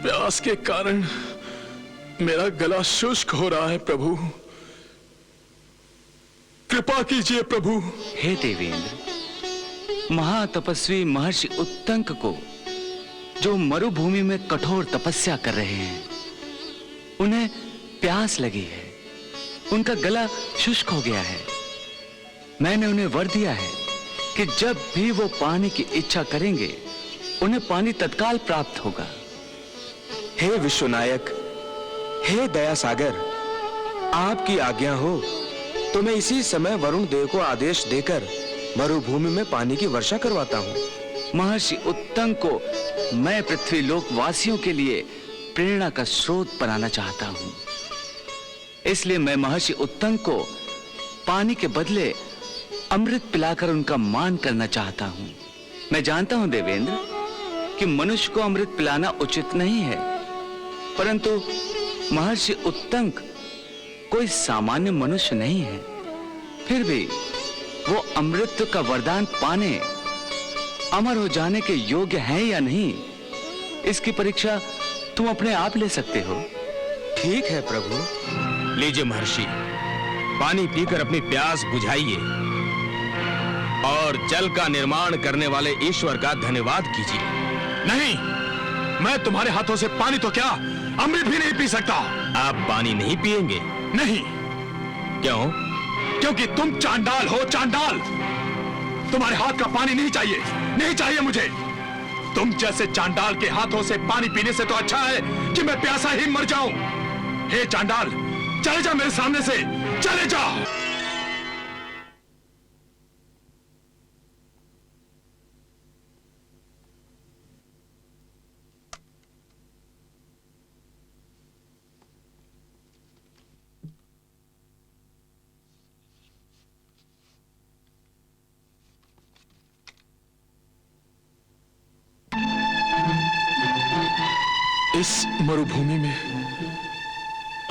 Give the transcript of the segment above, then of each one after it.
प्यास के कारण मेरा गला शुष्क हो रहा है प्रभु, कृपा कीजिए प्रभु। हे देवेंद्र, महातपस्वी महर्षि उत्तंक को, जो मरुभूमि में कठोर तपस्या कर रहे हैं, उन्हें प्यास लगी है, उनका गला शुष्क हो गया है। मैंने उन्हें वर दिया है कि जब भी वो पानी की इच्छा करेंगे, उन्हें पानी तत्काल प्राप्त होगा। हे विश्वनायक, हे दया सागर, आपकी आज्ञा हो तो मैं इसी समय वरुण देव को आदेश देकर मरुभूमि में पानी की वर्षा करवाता हूँ। महर्षि उत्तंक को मैं पृथ्वी लोक वासियों के लिए प्रेरणा का स्रोत बनाना चाहता हूँ। इसलिए मैं महर्षि उत्तंक को पानी के बदले अमृत पिलाकर उनका मान करना चाहता हूँ। मैं जानता हूँ देवेंद्र कि मनुष्य को अमृत पिलाना उचित नहीं है, परंतु महर्षि उत्तंक कोई सामान्य मनुष्य नहीं है। फिर भी वो अमृत का वरदान पाने, अमर हो जाने के योग्य हैं या नहीं, इसकी परीक्षा तुम अपने आप ले सकते हो। ठीक है प्रभु। लीजिए महर्षि, पानी पीकर अपनी प्यास बुझाइए और जल का निर्माण करने वाले ईश्वर का धन्यवाद कीजिए। नहीं, मैं तुम्हारे हाथों से पानी तो क्या, अमृत भी नहीं पी सकता। आप पानी नहीं पिएंगे? नहीं। क्यों? क्योंकि तुम चांडाल हो, चांडाल। तुम्हारे हाथ का पानी नहीं चाहिए, नहीं चाहिए मुझे। तुम जैसे चांडाल के हाथों से पानी पीने से तो अच्छा है कि मैं प्यासा ही मर जाऊं। हे चांडाल, चले जा मेरे सामने से, चले जा। इस मरुभूमि में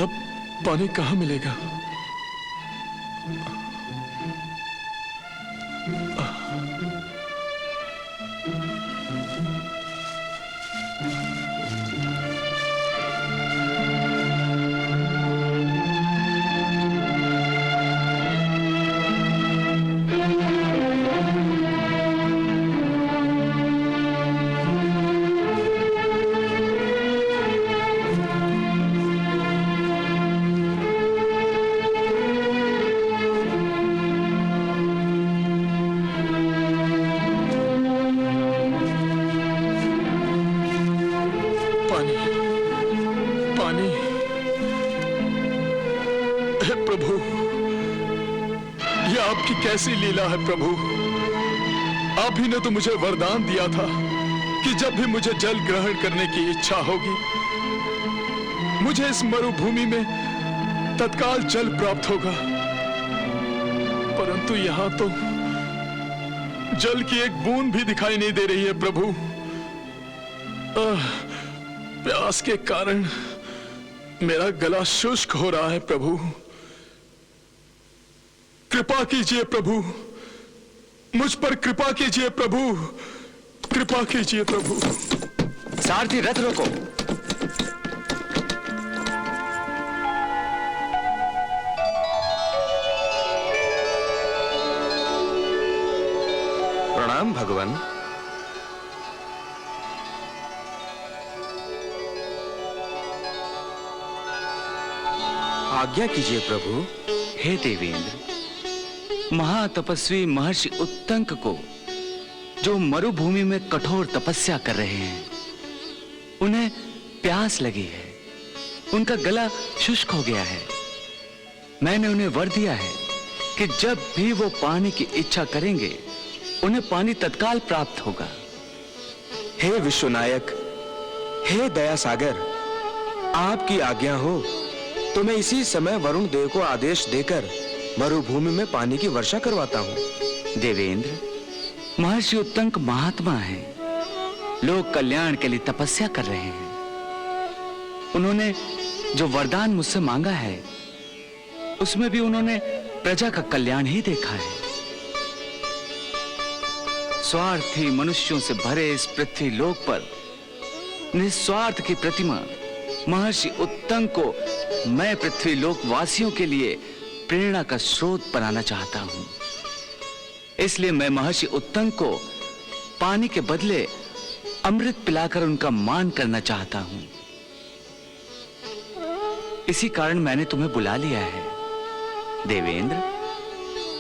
अब पानी कहां मिलेगा? प्रभु, यह आपकी कैसी लीला है प्रभु। आप ही ने तो मुझे वरदान दिया था कि जब भी मुझे जल ग्रहण करने की इच्छा होगी, मुझे इस मरुभूमि में तत्काल जल प्राप्त होगा। परंतु यहां तो जल की एक बूंद भी दिखाई नहीं दे रही है प्रभु। प्यास के कारण मेरा गला शुष्क हो रहा है प्रभु। कृपा कीजिए प्रभु, मुझ पर कृपा कीजिए प्रभु, कृपा कीजिए प्रभु। सारथी, रथ रोको। प्रणाम भगवान। आज्ञा कीजिए प्रभु। हे देवेंद्र, महातपस्वी महर्षि उत्तंक को, जो मरुभूमि में कठोर तपस्या कर रहे हैं, उन्हें प्यास लगी है, उनका गला शुष्क हो गया है। मैंने उन्हें वर दिया है कि जब भी वो पानी की इच्छा करेंगे, उन्हें पानी तत्काल प्राप्त होगा। हे विश्वनायक, हे दया सागर, आपकी आज्ञा हो तो मैं इसी समय वरुण देव को आदेश देकर मरुभूमि में पानी की वर्षा करवाता हूँ। देवेंद्र, महर्षि उत्तंक महात्मा हैं, लोक कल्याण के लिए तपस्या कर रहे हैं। उन्होंने जो वरदान मुझसे मांगा है, उसमें भी उन्होंने प्रजा का कल्याण ही देखा है। स्वार्थी मनुष्यों से भरे इस पृथ्वी लोक पर निस्वार्थ की प्रतिमा महर्षि उत्तंग को मैं पृथ्वी लोक वासियों के लिए प्रेरणा का स्रोत बनाना चाहता हूं। इसलिए मैं महर्षि उत्तंग को पानी के बदले अमृत पिलाकर उनका मान करना चाहता हूं। इसी कारण मैंने तुम्हें बुला लिया है। देवेंद्र,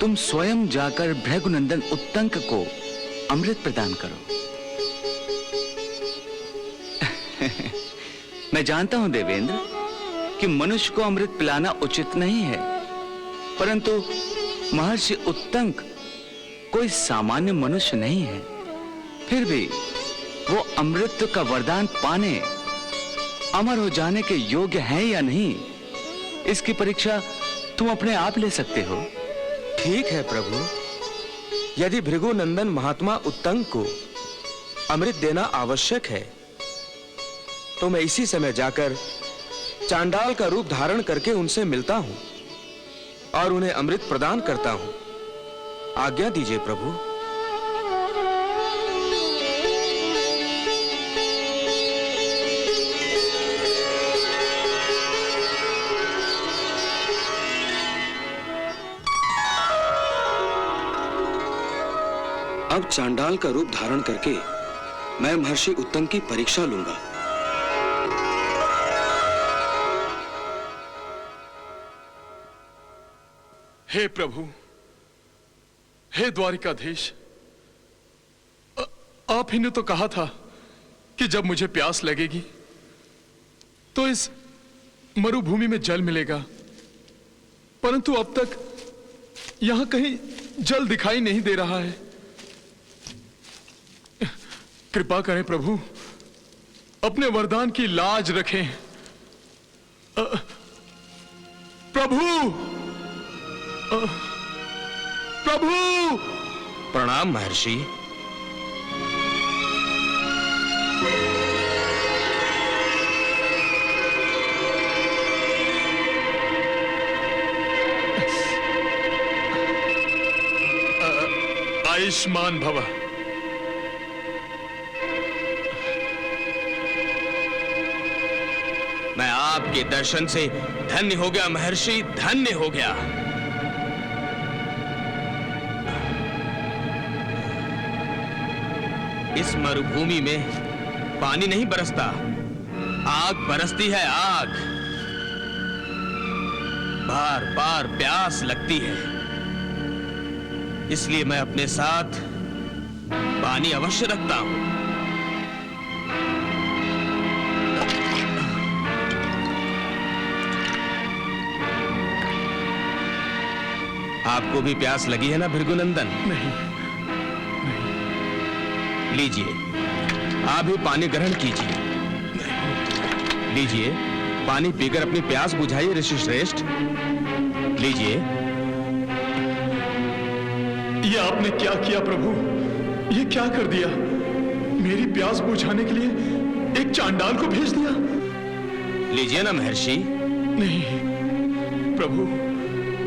तुम स्वयं जाकर भृगुनंदन उत्तंक को अमृत प्रदान करो। मैं जानता हूं देवेंद्र कि मनुष्य को अमृत पिलाना उचित नहीं है, परंतु महर्षि उत्तंक कोई सामान्य मनुष्य नहीं है। फिर भी वो अमृत का वरदान पाने, अमर हो जाने के योग्य हैं या नहीं, इसकी परीक्षा तुम अपने आप ले सकते हो। ठीक है प्रभु, यदि भृगुनंदन महात्मा उत्तंग को अमृत देना आवश्यक है तो मैं इसी समय जाकर चांडाल का रूप धारण करके उनसे मिलता हूं और उन्हें अमृत प्रदान करता हूं। आज्ञा दीजिए प्रभु। अब चांडाल का रूप धारण करके मैं महर्षि उत्तंग की परीक्षा लूंगा। हे प्रभु, हे द्वारिकाधीश, आप ही ने तो कहा था कि जब मुझे प्यास लगेगी तो इस मरुभूमि में जल मिलेगा, परंतु अब तक यहां कहीं जल दिखाई नहीं दे रहा है। कृपा करें प्रभु, अपने वरदान की लाज रखें। प्रभु, प्रभु! प्रणाम महर्षि। आयुष्मान भव। मैं आपके दर्शन से धन्य हो गया महर्षि, धन्य हो गया। इस मरुभूमि में पानी नहीं बरसता, आग बरसती है, आग। बार बार प्यास लगती है, इसलिए मैं अपने साथ पानी अवश्य रखता हूं। आपको भी प्यास लगी है ना भृगुनंदन? नहीं। लीजिए, आप भी पानी ग्रहण कीजिए। लीजिए, पानी पीकर अपनी प्यास बुझाइए ऋषि श्रेष्ठ। लीजिए। ये आपने क्या किया प्रभु? ये क्या कर दिया? मेरी प्यास बुझाने के लिए एक चांडाल को भेज दिया। लीजिए ना महर्षि। नहीं प्रभु,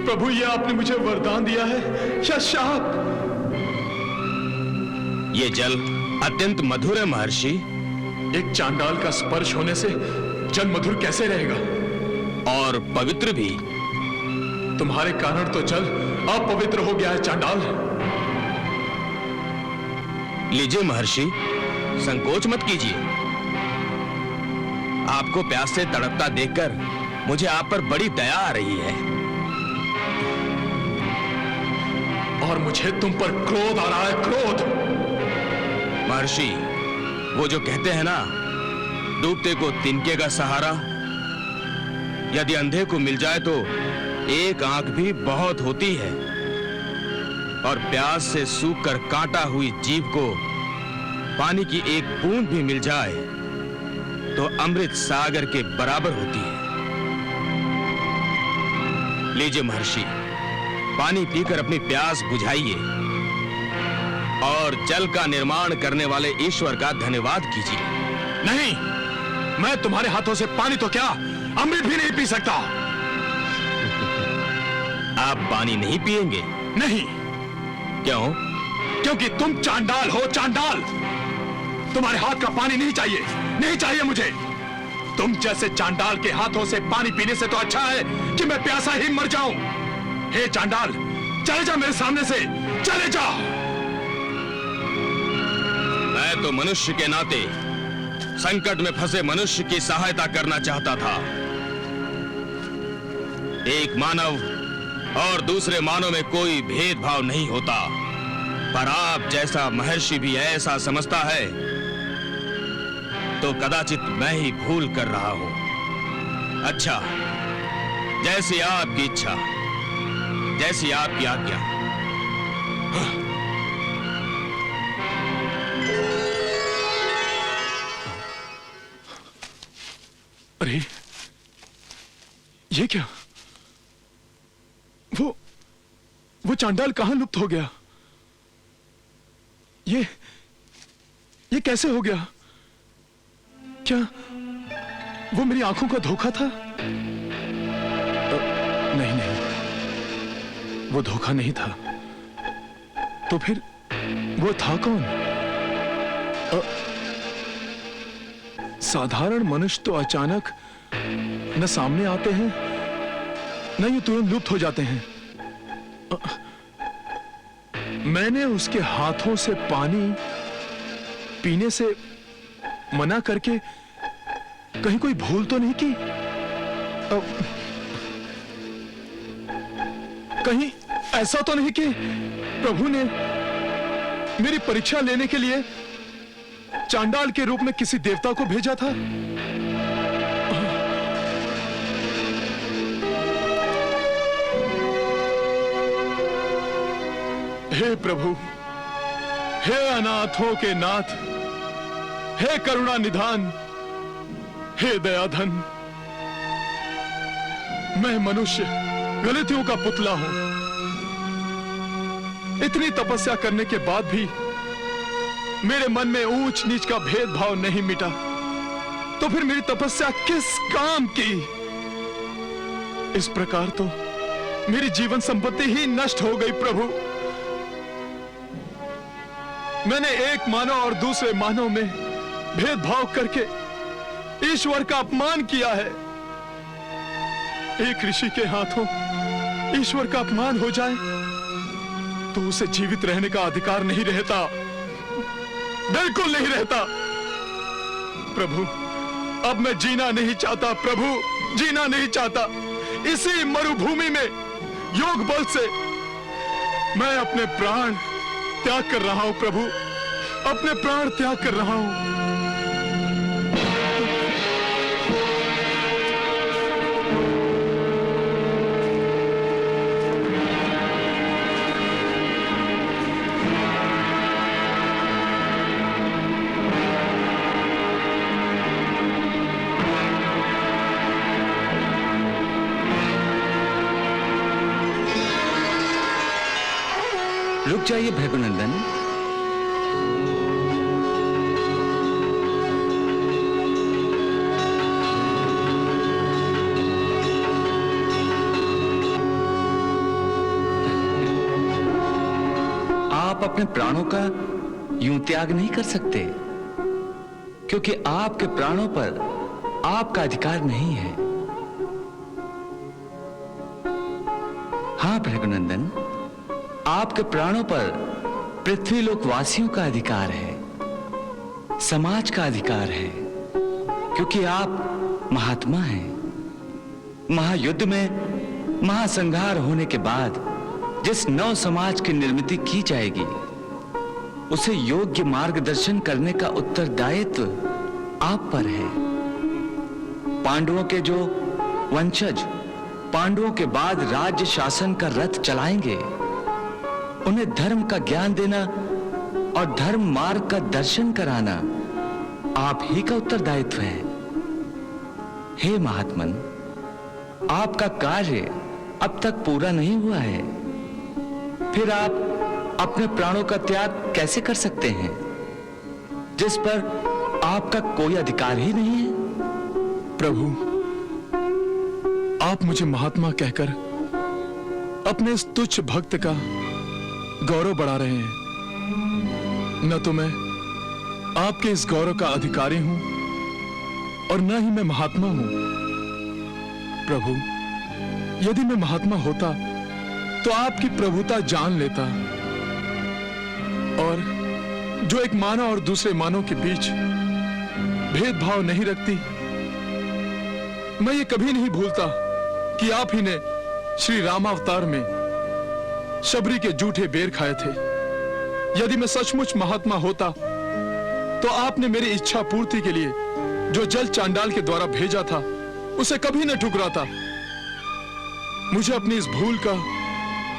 प्रभु, ये आपने मुझे वरदान दिया है या शाप? ये जल अत्यंत मधुर है महर्षि। एक चांडाल का स्पर्श होने से जल मधुर कैसे रहेगा? और पवित्र भी। तुम्हारे कारण तो जल अपवित्र हो गया है चांडाल। लीजिए महर्षि, संकोच मत कीजिए। आपको प्यास से तड़पता देखकर मुझे आप पर बड़ी दया आ रही है। और मुझे तुम पर क्रोध आ रहा है, क्रोध। महर्षि, वो जो कहते हैं ना, डूबते को तिनके का सहारा। यदि अंधे को मिल जाए तो एक आंख भी बहुत होती है, और प्यास से सूखकर कांटा हुई जीभ को पानी की एक बूंद भी मिल जाए तो अमृत सागर के बराबर होती है। लीजिए महर्षि, पानी पीकर अपनी प्यास बुझाइए और जल का निर्माण करने वाले ईश्वर का धन्यवाद कीजिए। नहीं, मैं तुम्हारे हाथों से पानी तो क्या, अमृत भी नहीं पी सकता। आप पानी नहीं पिएंगे? नहीं। क्यों? क्योंकि तुम चांडाल हो, चांडाल। तुम्हारे हाथ का पानी नहीं चाहिए, नहीं चाहिए मुझे। तुम जैसे चांडाल के हाथों से पानी पीने से तो अच्छा है कि मैं प्यासा ही मर जाऊं। हे चांडाल, चले जा मेरे सामने से, चले जा। मैं तो मनुष्य के नाते संकट में फंसे मनुष्य की सहायता करना चाहता था। एक मानव और दूसरे मानव में कोई भेदभाव नहीं होता, पर आप जैसा महर्षि भी ऐसा समझता है तो कदाचित मैं ही भूल कर रहा हूं। अच्छा, जैसी आपकी इच्छा, जैसी आपकी आज्ञा। अरे ये क्या? वो चांडाल कहां लुप्त हो गया? ये कैसे हो गया? क्या वो मेरी आंखों का धोखा था? नहीं, वो धोखा नहीं था। तो फिर वो था कौन? साधारण मनुष्य तो अचानक न सामने आते हैं न ये तुरंत लुप्त हो जाते हैं। मैंने उसके हाथों से पानी पीने से मना करके कहीं कोई भूल तो नहीं की? कहीं ऐसा तो नहीं कि प्रभु ने मेरी परीक्षा लेने के लिए चांडाल के रूप में किसी देवता को भेजा था? हे प्रभु, हे अनाथों के नाथ, हे करुणा निधान, हे दयाधन, मैं मनुष्य गलतियों का पुतला हूं। इतनी तपस्या करने के बाद भी मेरे मन में ऊंच नीच का भेदभाव नहीं मिटा, तो फिर मेरी तपस्या किस काम की? इस प्रकार तो मेरी जीवन संपत्ति ही नष्ट हो गई। प्रभु, मैंने एक मानव और दूसरे मानव में भेदभाव करके ईश्वर का अपमान किया है। एक ऋषि के हाथों ईश्वर का अपमान हो जाए तो उसे जीवित रहने का अधिकार नहीं रहता, बिल्कुल नहीं रहता। प्रभु, अब मैं जीना नहीं चाहता। प्रभु, जीना नहीं चाहता। इसी मरुभूमि में योग बल से मैं अपने प्राण त्याग कर रहा हूं। प्रभु, अपने प्राण त्याग कर रहा हूं। रुक जाइए भृगुनंदन। आप अपने प्राणों का यूं त्याग नहीं कर सकते, क्योंकि आपके प्राणों पर आपका अधिकार नहीं है। हाँ भृगुनंदन, आपके प्राणों पर पृथ्वी लोक वासियों का अधिकार है, समाज का अधिकार है, क्योंकि आप महात्मा हैं। महायुद्ध में महासंहार होने के बाद जिस नव समाज की निर्मिति की जाएगी, उसे योग्य मार्गदर्शन करने का उत्तरदायित्व आप पर है। पांडवों के जो वंशज पांडवों के बाद राज्य शासन का रथ चलाएंगे, उन्हें धर्म का ज्ञान देना और धर्म मार्ग का दर्शन कराना आप ही का उत्तरदायित्व है। हे महात्मन, आपका कार्य अब तक पूरा नहीं हुआ है, फिर आप अपने प्राणों का त्याग कैसे कर सकते हैं, जिस पर आपका कोई अधिकार ही नहीं है? प्रभु, आप मुझे महात्मा कहकर अपने इस तुच्छ भक्त का गौरव बढ़ा रहे हैं। न तो मैं आपके इस गौरव का अधिकारी हूं और न ही मैं महात्मा हूं। प्रभु, यदि मैं महात्मा होता तो आपकी प्रभुता जान लेता, और जो एक मानव और दूसरे मानव के बीच भेदभाव नहीं रखती। मैं ये कभी नहीं भूलता कि आप ही ने श्री रामावतार में शबरी के जूठे बेर खाए थे। यदि मैं सचमुच महात्मा होता तो आपने मेरी इच्छा पूर्ति के लिए जो जल चांडाल के द्वारा भेजा था उसे कभी न ठुकराता। मुझे अपनी इस भूल का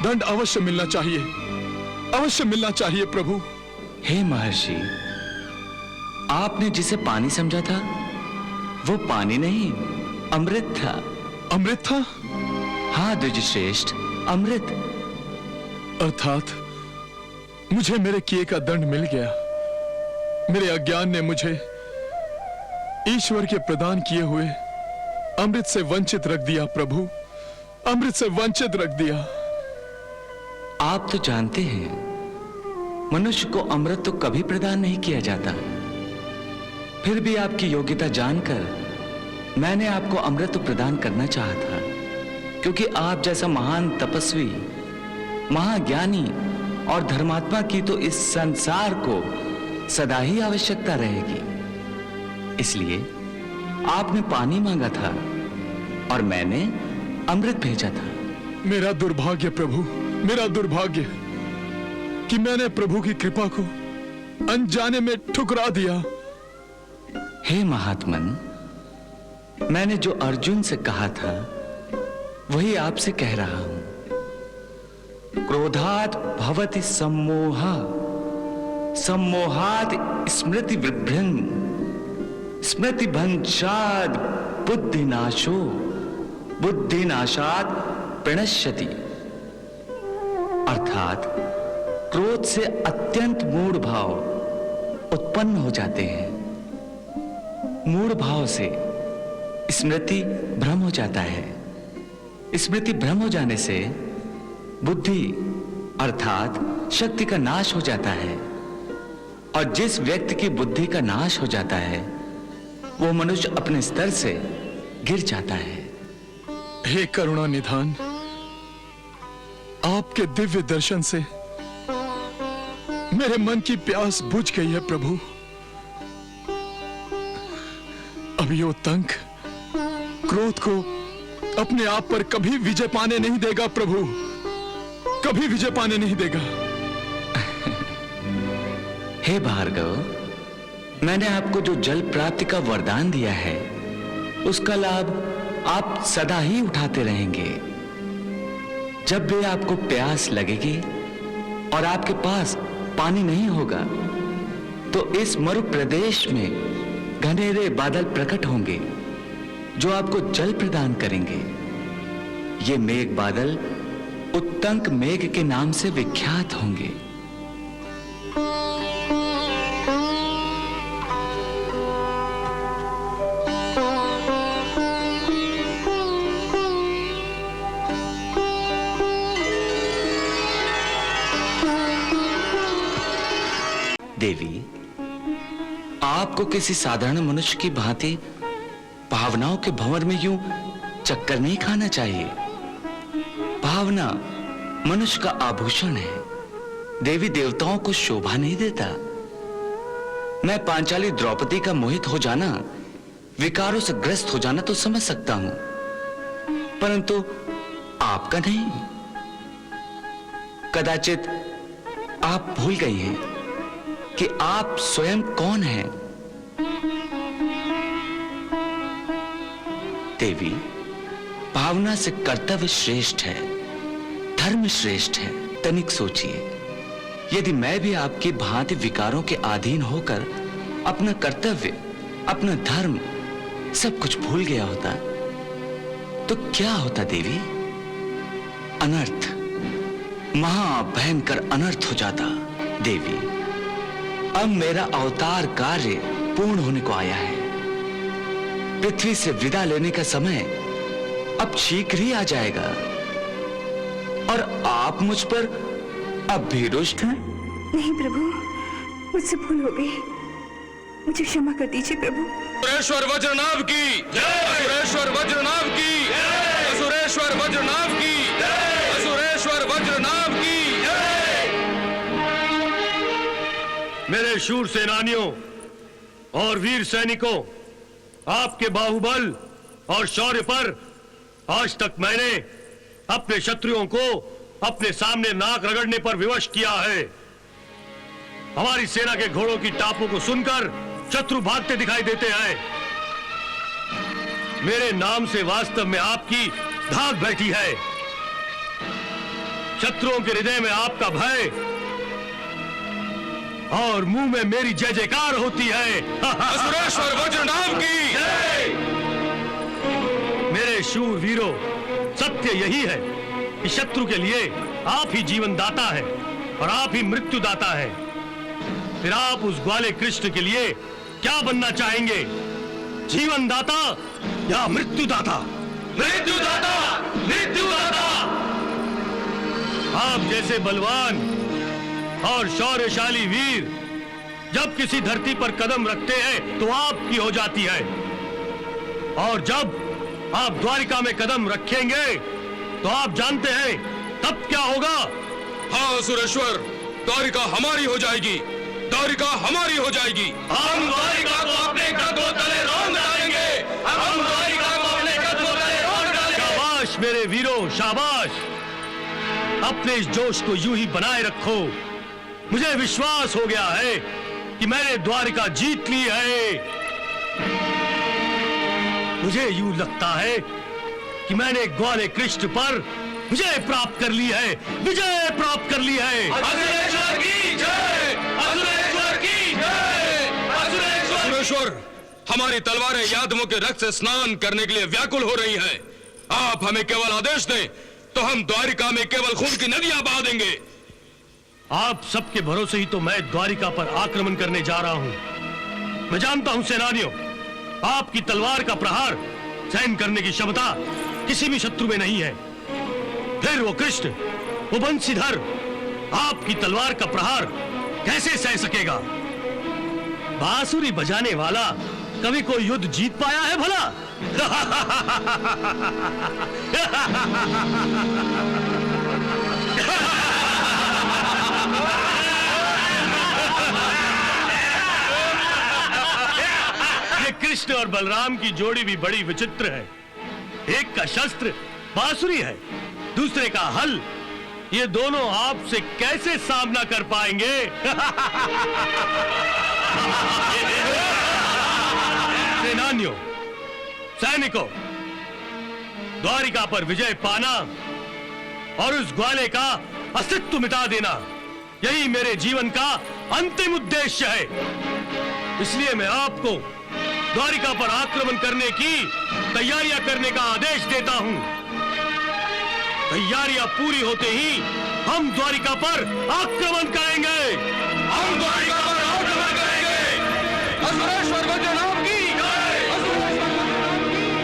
दंड अवश्य मिलना चाहिए, अवश्य मिलना चाहिए प्रभु। हे महर्षि, आपने जिसे पानी समझा था वो पानी नहीं, अमृत था। अमृत था? हाँ द्विजश्रेष्ठ, अमृत। अर्थात मुझे मेरे किए का दंड मिल गया। मेरे अज्ञान ने मुझे ईश्वर के प्रदान किए हुए अमृत से वंचित रख दिया प्रभु, अमृत से वंचित रख दिया। आप तो जानते हैं मनुष्य को अमृत तो कभी प्रदान नहीं किया जाता। फिर भी आपकी योग्यता जानकर मैंने आपको अमृत तो प्रदान करना चाहा था, क्योंकि आप जैसा महान तपस्वी, महाज्ञानी और धर्मात्मा की तो इस संसार को सदा ही आवश्यकता रहेगी। इसलिए आपने पानी मांगा था और मैंने अमृत भेजा था। मेरा दुर्भाग्य प्रभु, मेरा दुर्भाग्य कि मैंने प्रभु की कृपा को अनजाने में ठुकरा दिया। हे महात्मन, मैंने जो अर्जुन से कहा था वही आपसे कह रहा हूं। क्रोधात् भवति सम्मोहा, सम्मोहात् स्मृति विभ्रम, स्मृति भंशात् बुद्धिनाशो, बुद्धिनाशात् प्रणश्यति। अर्थात क्रोध से अत्यंत मूढ़ भाव उत्पन्न हो जाते हैं। मूढ़ भाव से स्मृति भ्रम हो जाता है। स्मृति भ्रम हो जाने से बुद्धि अर्थात शक्ति का नाश हो जाता है, और जिस व्यक्ति की बुद्धि का नाश हो जाता है वो मनुष्य अपने स्तर से गिर जाता है। हे करुणा निधान, आपके दिव्य दर्शन से मेरे मन की प्यास बुझ गई है प्रभु। अब ये उतंक क्रोध को अपने आप पर कभी विजय पाने नहीं देगा प्रभु, कभी विजय पाने नहीं देगा। हे भार्गव, मैंने आपको जो जल प्राप्ति का वरदान दिया है उसका लाभ आप सदा ही उठाते रहेंगे। जब भी आपको प्यास लगेगी और आपके पास पानी नहीं होगा तो इस मरु प्रदेश में घनेरे बादल प्रकट होंगे जो आपको जल प्रदान करेंगे। ये मेघ बादल उत्तंक मेघ के नाम से विख्यात होंगे। देवी, आपको किसी साधारण मनुष्य की भांति भावनाओं के भंवर में यूं चक्कर नहीं खाना चाहिए। भावना मनुष्य का आभूषण है, देवी देवताओं को शोभा नहीं देता। मैं पांचाली द्रौपदी का मोहित हो जाना, विकारों से ग्रस्त हो जाना तो समझ सकता हूं, परंतु आपका नहीं। कदाचित आप भूल गई हैं कि आप स्वयं कौन हैं। देवी, भावना से कर्तव्य श्रेष्ठ है, धर्म श्रेष्ठ है। तनिक सोचिए, यदि मैं भी आपकी भांति विकारों के अधीन होकर अपना कर्तव्य, अपना धर्म सब कुछ भूल गया होता तो क्या होता देवी? अनर्थ, महाभयंकर अनर्थ हो जाता। देवी, अब मेरा अवतार कार्य पूर्ण होने को आया है। पृथ्वी से विदा लेने का समय अब शीघ्र ही आ जाएगा, और आप मुझ पर अब भी रुष्ट हैं? नहीं प्रभु, मुझसे भूल हो गई। मुझे क्षमा कर दीजिए प्रभु। असुरेश्वर वज्रनाभ की जय, असुरेश्वर वज्रनाभ की जय, असुरेश्वर वज्रनाभ की जय, असुरेश्वर वज्रनाभ की जय। मेरे शूर सेनानियों और वीर सैनिकों, आपके बाहुबल और शौर्य पर आज तक मैंने अपने शत्रुओं को अपने सामने नाक रगड़ने पर विवश किया है। हमारी सेना के घोड़ों की टापों को सुनकर शत्रु भागते दिखाई देते हैं। मेरे नाम से वास्तव में आपकी धाक बैठी है। शत्रुओं के हृदय में आपका भय और मुंह में मेरी जय जयकार होती है। असुरेश्वर वज्रनाभ की जय। मेरे शूर वीरों, सत्य यही है कि शत्रु के लिए आप ही जीवन दाता है और आप ही मृत्यु दाता है। फिर आप उस ग्वाले कृष्ण के लिए क्या बनना चाहेंगे? जीवन दाता या मृत्यु दाता? मृत्यु दाता, मृत्यु दाता। आप जैसे बलवान और शौर्यशाली वीर जब किसी धरती पर कदम रखते हैं तो आपकी हो जाती है, और जब आप द्वारिका में कदम रखेंगे तो आप जानते हैं तब क्या होगा? हाँ असुरेश्वर, द्वारिका हमारी हो जाएगी, द्वारिका हमारी हो जाएगी। हम द्वारिका को अपने कदमों तले रौंद डालेंगे, हम द्वारिका को अपने कदमों तले रौंद डालेंगे। शाबाश मेरे वीरों, शाबाश। अपने इस जोश को यूं ही बनाए रखो। मुझे विश्वास हो गया है कि मैंने द्वारिका जीत ली है। मुझे यूं लगता है कि मैंने ग्वाले कृष्ण पर विजय प्राप्त कर ली है, विजय प्राप्त कर ली है। असुरेश्वर की जय, असुरेश्वर की जय, असुरेश्वर। असुरेश्वर, हमारी तलवारें यादवों के रक्त से स्नान करने के लिए व्याकुल हो रही हैं। आप हमें केवल आदेश दें तो हम द्वारिका में केवल खून की नदियां बहा देंगे। आप सबके भरोसे ही तो मैं द्वारिका पर आक्रमण करने जा रहा हूं। मैं जानता हूं सेनानियों, आपकी तलवार का प्रहार सहन करने की क्षमता किसी भी शत्रु में नहीं है। फिर वो कृष्ण, वो बंशीधर आपकी तलवार का प्रहार कैसे सह सकेगा? बांसुरी बजाने वाला कभी कोई युद्ध जीत पाया है भला? ये कृष्ण और बलराम की जोड़ी भी बड़ी विचित्र है। एक का शस्त्र बांसुरी है, दूसरे का हल। ये दोनों आपसे कैसे सामना कर पाएंगे? सेनानियों, सैनिकों, द्वारिका पर विजय पाना और उस ग्वाले का अस्तित्व मिटा देना, यही मेरे जीवन का अंतिम उद्देश्य है। इसलिए मैं आपको द्वारिका पर आक्रमण करने की तैयारियां करने का आदेश देता हूं। तैयारियां पूरी होते ही हम द्वारिका पर आक्रमण करेंगे। हम द्वारिका पर आक्रमण करेंगे। असुरेश्वर वज्रनाभ की जय, असुरेश्वर वज्रनाभ की।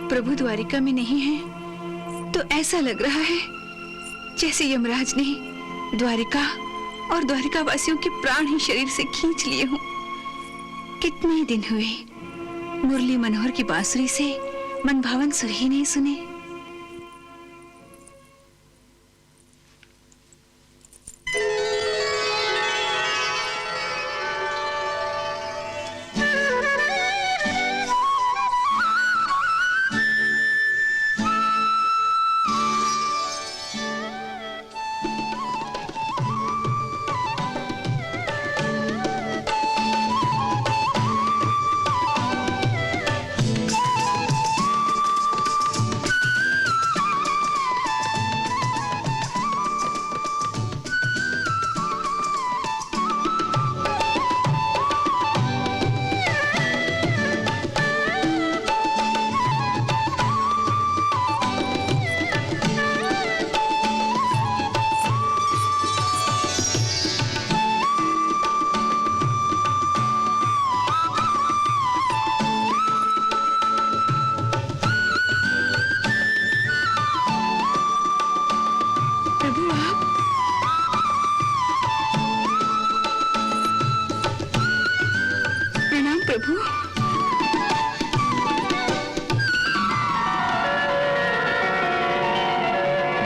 प्रभु द्वारिका में नहीं है तो ऐसा लग रहा है जैसे यमराज ने द्वारिका और द्वारिका वासियों के प्राण ही शरीर से खींच लिए हों। कितने दिन हुए मुरली मनोहर की बांसुरी से मनभावन सुर ही नहीं सुने।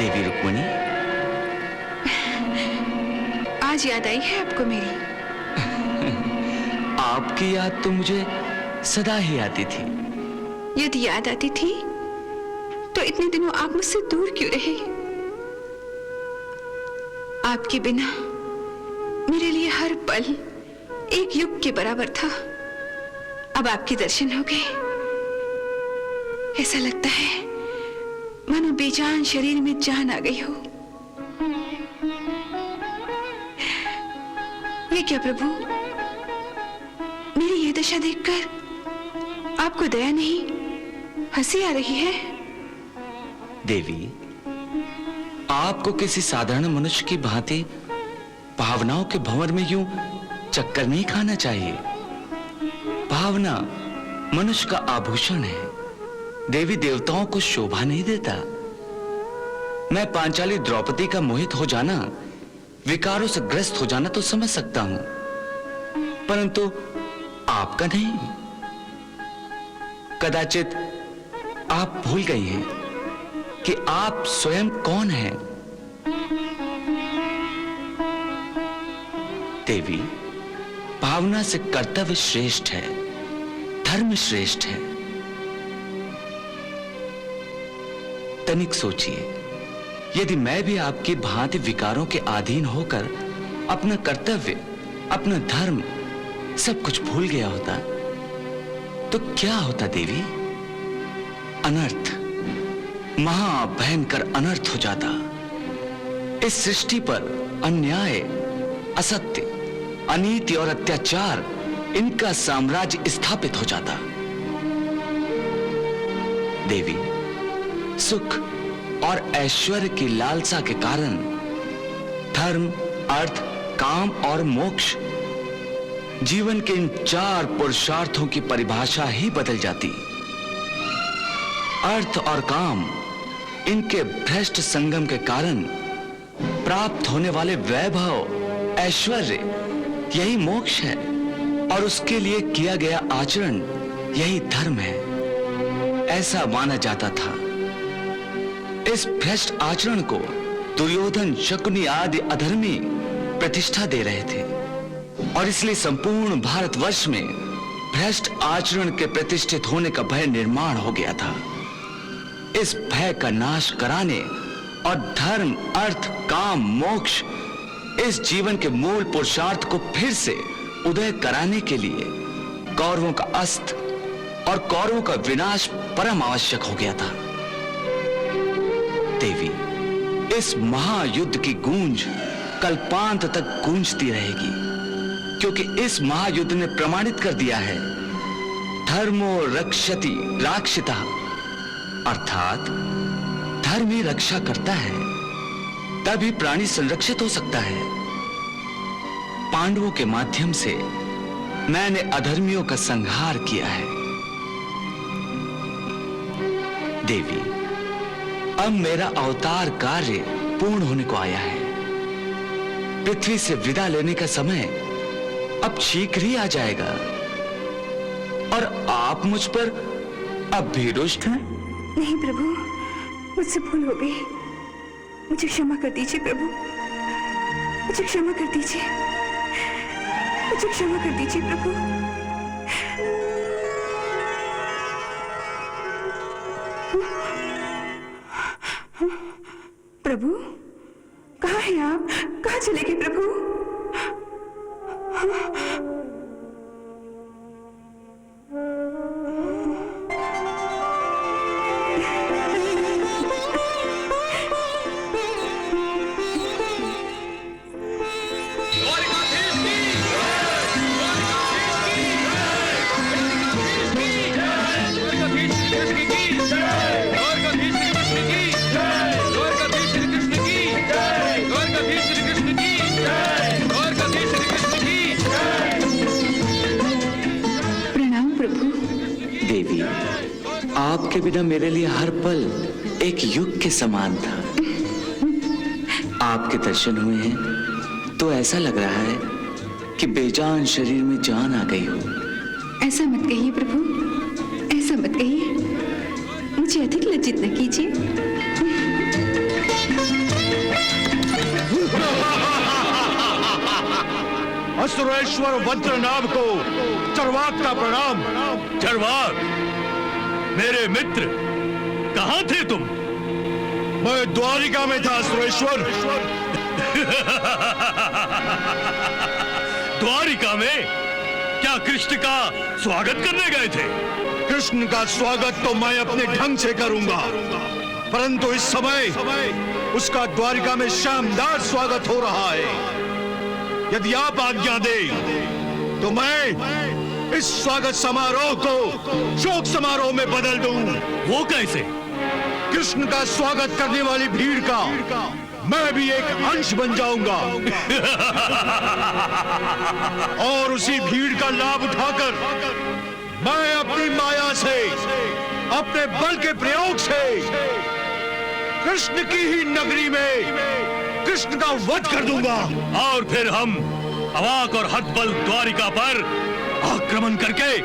देवी रुक्मिणी, आज याद आई है आपको मेरी? आपकी याद तो मुझे सदा ही आती थी। यदि याद आती थी तो इतने दिनों आप मुझसे दूर क्यों रहे? आपके बिना मेरे लिए हर पल एक युग के बराबर था। अब आपके दर्शन हो गए, ऐसा लगता है मानो बेजान शरीर में जान आ गई हो। ये क्या प्रभु, मेरी ये दशा देखकर आपको दया नहीं, हंसी आ रही है? देवी, आपको किसी साधारण मनुष्य की भांति भावनाओं के भंवर में यूं चक्कर नहीं खाना चाहिए। भावना मनुष्य का आभूषण है, देवी देवताओं को शोभा नहीं देता। मैं पांचाली द्रौपदी का मोहित हो जाना, विकारों से ग्रस्त हो जाना तो समझ सकता हूं, परंतु आपका नहीं। कदाचित आप भूल गई हैं कि आप स्वयं कौन हैं। देवी, भावना से कर्तव्य श्रेष्ठ है, धर्म श्रेष्ठ है। तनिक सोचिए, यदि मैं भी आपकी भांति विकारों के अधीन होकर अपना कर्तव्य, अपना धर्म सब कुछ भूल गया होता तो क्या होता देवी? अनर्थ, महाभयंकर अनर्थ हो जाता। इस सृष्टि पर अन्याय, असत्य, अनीति और अत्याचार, इनका साम्राज्य स्थापित हो जाता। देवी, सुख और ऐश्वर्य की लालसा के कारण धर्म, अर्थ, काम और मोक्ष, जीवन के इन 4 पुरुषार्थों की परिभाषा ही बदल जाती। अर्थ और काम, इनके भ्रष्ट संगम के कारण प्राप्त होने वाले वैभव, ऐश्वर्य, यही मोक्ष है और उसके लिए किया गया आचरण यही धर्म है, ऐसा माना जाता था। इस भ्रष्ट आचरण को दुर्योधन, शकुनी आदि अधर्मी प्रतिष्ठा दे रहे थे और इसलिए संपूर्ण भारतवर्ष में भ्रष्ट आचरण के प्रतिष्ठित होने का भय निर्माण हो गया था। इस भय का नाश कराने और धर्म, अर्थ, काम, मोक्ष, इस जीवन के मूल पुरुषार्थ को फिर से उदय कराने के लिए कौरवों का अस्त और कौरवों का विनाश परम आवश्यक हो गया था। देवी, इस महायुद्ध की गूंज कल्पांत तक गूंजती रहेगी, क्योंकि इस महायुद्ध ने प्रमाणित कर दिया है धर्मो रक्षति राक्षितः, अर्थात धर्म ही रक्षा करता है, तभी प्राणी संरक्षित हो सकता है। पांडवों के माध्यम से मैंने अधर्मियों का संहार किया है। देवी, अब मेरा अवतार कार्य पूर्ण होने को आया है। पृथ्वी से विदा लेने का समय अब शीघ्र ही आ जाएगा और आप मुझ पर अब भी रुष्ट हैं? नहीं प्रभु, मुझसे भूल हो गई, मुझे क्षमा कर दीजिए प्रभु, मुझे क्षमा कर दीजिए, मुझे क्षमा कर दीजिए प्रभु। प्रभु, कहाँ हैं आप? कहाँ चले गए प्रभु? आपके बिना मेरे लिए हर पल एक युग के समान था। आपके दर्शन हुए हैं तो ऐसा लग रहा है कि बेजान शरीर में जान आ गई हो। ऐसा मत कहिए प्रभु, ऐसा मत कहिए, मुझे अधिक लज्जित न कीजिए। असुरेश्वर वज्रनाभ को चरवाक का प्रणाम। चरवाक, मेरे मित्र, कहां थे तुम? मैं द्वारिका में था असुरेश्वर। द्वारिका में? क्या कृष्ण का स्वागत करने गए थे? कृष्ण का स्वागत तो मैं अपने ढंग से करूंगा, परंतु इस समय उसका द्वारिका में शानदार स्वागत हो रहा है। यदि आप आज्ञा दें तो मैं इस स्वागत समारोह को शोक समारोह में बदल दूं। वो कैसे? कृष्ण का स्वागत करने वाली भीड़ का मैं भी एक अंश बन जाऊंगा और उसी भीड़ का लाभ उठाकर मैं अपनी माया से, अपने बल के प्रयोग से कृष्ण की ही नगरी में कृष्ण का वध कर दूंगा। और फिर हम अवाक और हतबल द्वारिका पर आक्रमण करके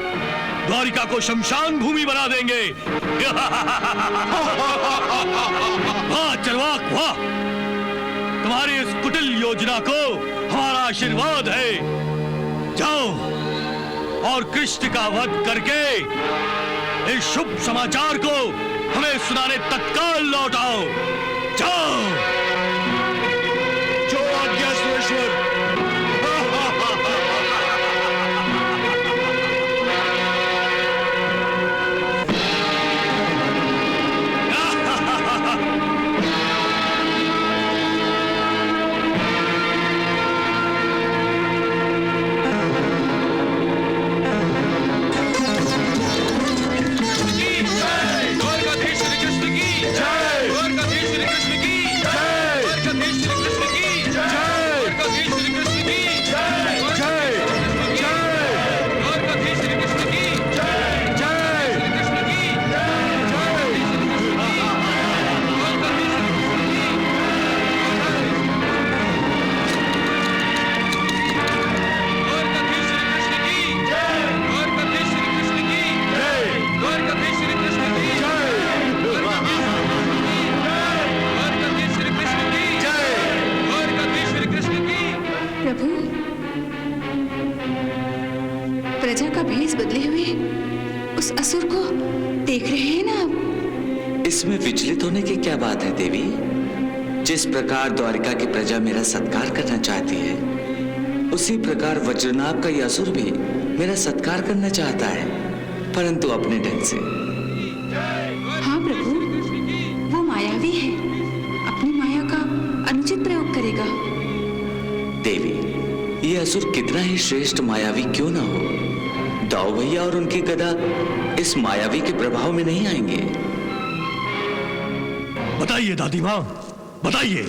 द्वारिका को शमशान भूमि बना देंगे। वाह चरवाक वाह, तुम्हारी इस कुटिल योजना को हमारा आशीर्वाद है। जाओ और कृष्ण का वध करके इस शुभ समाचार को हमें सुनाने तत्काल लौट आओ। जाओ। जो आज्ञा सुरेश्वर। प्रजा का भेष बदले हुए उस असुर को देख रहे हैं ना आप? इसमें विचलित होने की क्या बात है देवी? जिस प्रकार द्वारिका की प्रजा मेरा सत्कार करना चाहती है, उसी प्रकार वज्रनाभ का यह असुर भी मेरा सत्कार करना चाहता है, परंतु अपने ढंग से। हाँ प्रभु, वो मायावी है, अपनी माया का अनुचित प्रयोग करेगा। देवी, यह असुर कितना ही श्रेष्ठ मायावी क्यों ना हो, दाऊ भैया और उनकी गदा इस मायावी के प्रभाव में नहीं आएंगे। बताइए दादी माँ, बताइए,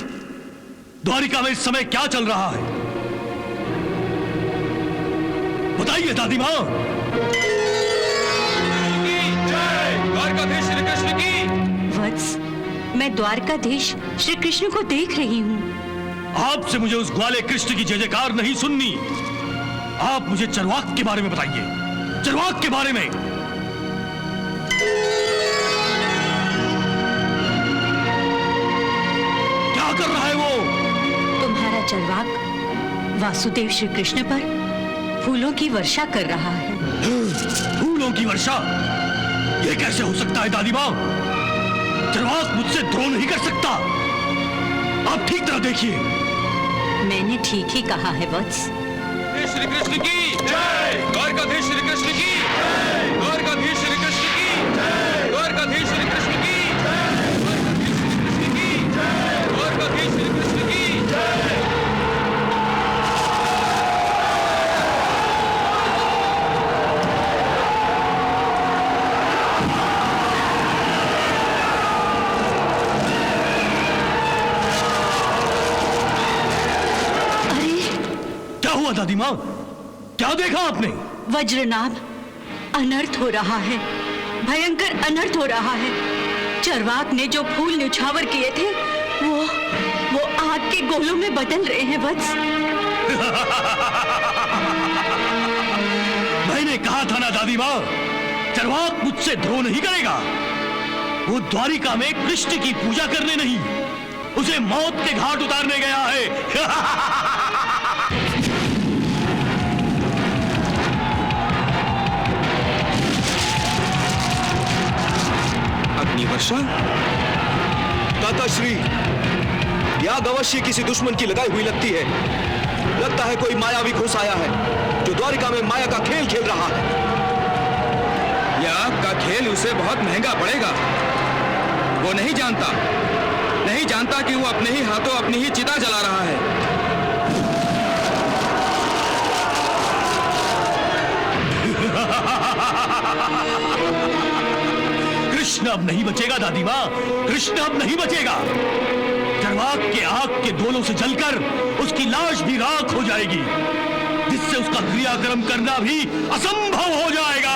द्वारिका में इस समय क्या चल रहा है? बताइए दादी माँ। द्वारकाधीश श्री कृष्ण की। वत्स, मैं द्वारकाधीश श्री कृष्ण को देख रही हूँ। आपसे मुझे उस ग्वाले कृष्ण की जय जयकार नहीं सुननी। आप मुझे चरवाक के बारे में बताइए, चरवाक के बारे में। क्या कर रहा है वो? तुम्हारा चरवाक वासुदेव श्री कृष्ण पर फूलों की वर्षा कर रहा है। फूलों की वर्षा? यह कैसे हो सकता है दादी माँ? चरवाक मुझसे द्रोह नहीं कर सकता। आप ठीक तरह देखिए। मैंने ठीक ही कहा है वत्स। श्री कृष्ण की जय। द्वारकाधीश श्री कृष्ण की जय। द्वारकाधीश श्री कृष्ण की जय। द्वारकाधीश श्री कृष्ण की जय। द्वारकाधीश श्री कृष्ण की जय। दादी माँ, क्या देखा आपने? वज्रनाभ, अनर्थ हो रहा है, भयंकर अनर्थ हो रहा है। चरवाक ने जो फूल न्यौछावर किए थे वो आग के गोलों में बदल रहे हैं वत्स। मैंने कहा था ना दादी माँ, चरवाक मुझसे द्रोह नहीं करेगा। वो द्वारिका में कृष्ण की पूजा करने नहीं, उसे मौत के घाट उतारने गया है। पानी वर्षा? दाताश्री, याग अवश्य किसी दुश्मन की लगाई हुई लगती है। लगता है कोई मायावी घुस आया है जो द्वारिका में माया का खेल खेल रहा है। याग का खेल उसे बहुत महंगा पड़ेगा। वो नहीं जानता कि वो अपने ही हाथों अपनी ही चिता जला रहा है। कृष्ण अब नहीं बचेगा दादी माँ, कृष्ण अब नहीं बचेगा। चरवाक के आग के गोलों से जलकर उसकी लाश भी राख हो जाएगी, जिससे उसका क्रियाक्रम करना भी असंभव हो जाएगा।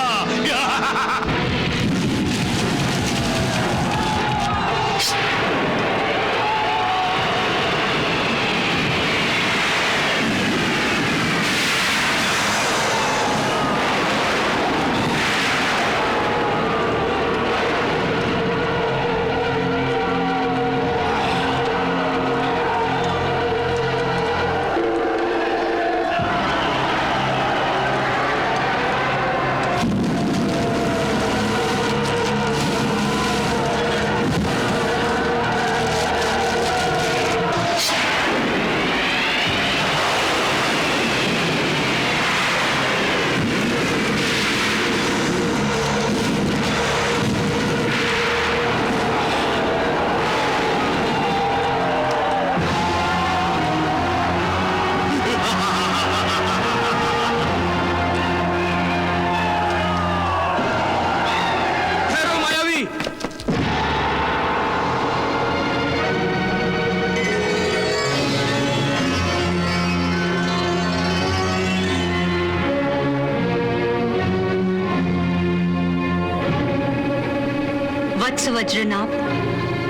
वत्स वज्रनाभ,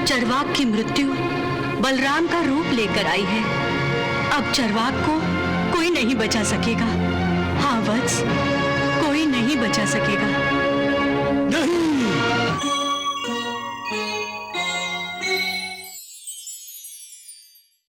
चरवाक की मृत्यु बलराम का रूप लेकर आई है। अब चरवाक को कोई नहीं बचा सकेगा। हाँ वत्स, कोई नहीं बचा सकेगा। नहीं,